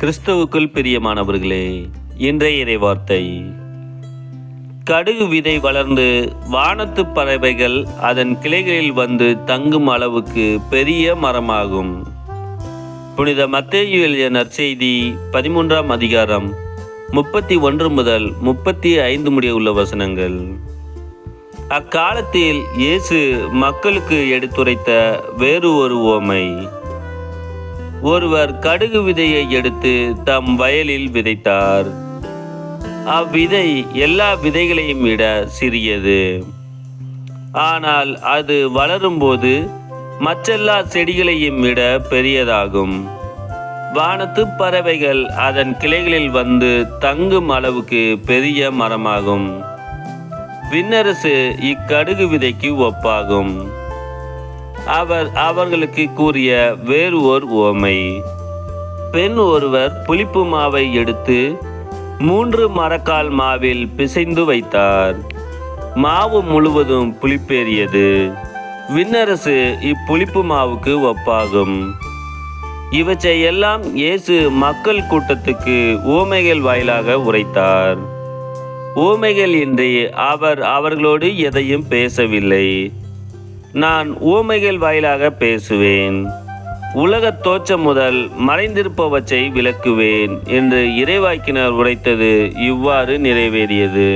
கிறிஸ்துவுக்குள் பிரியமானவர்களே, இன்றைய இறைவார்த்தை. கடுகு விதை வளர்ந்து வானத்து பறவைகள் அதன் கிளைகளில் வந்து தங்கும் அளவுக்கு பெரிய மரமாகும். புனித மத்தேயு எழுதிய நற்செய்தி 13ஆம் அதிகாரம் 31 முதல் 35 முடிய உள்ள வசனங்கள். அக்காலத்தில் இயேசு மக்களுக்கு எடுத்துரைத்த வேறு ஒரு உவமை. ஒருவர் கடுகு விதையை எடுத்து தம் வயலில் விதைத்தார். அவ்விதை எல்லா விதைகளையும் விட சிறியது. ஆனால் அது வளரும்போது மற்றெல்லா செடிகளையும் விட பெரியதாகும். வானத்து பறவைகள் அதன் கிளைகளில் வந்து தங்கும் அளவுக்கு பெரிய மரமாகும். விண்ணரசு இக்கடுகு விதைக்கு ஒப்பாகும். அவர் அவர்களுக்கு கூறிய வேறு ஓர் உவமை. பெண் ஒருவர் புளிப்பு மாவை எடுத்து 3 மரக்கால் மாவில் பிசைந்து வைத்தார். மாவு முழுவதும் புளிப்பேறியது. விண்ணரசு இப்புளிப்பு மாவுக்கு ஒப்பாகும். இவற்றை எல்லாம் இயேசு மக்கள் கூட்டத்துக்கு உவமைகள் வாயிலாக உரைத்தார். உவமைகள் இன்றி அவர் அவர்களோடு எதையும் பேசவில்லை. நான் உவமைகள் வாயிலாக பேசுவேன். உலகத் தோற்றம் முதல் மறைந்திருப்பவற்றை விளக்குவேன் என்று இறைவாக்கினர் உரைத்தது இவ்வாறு நிறைவேறியது.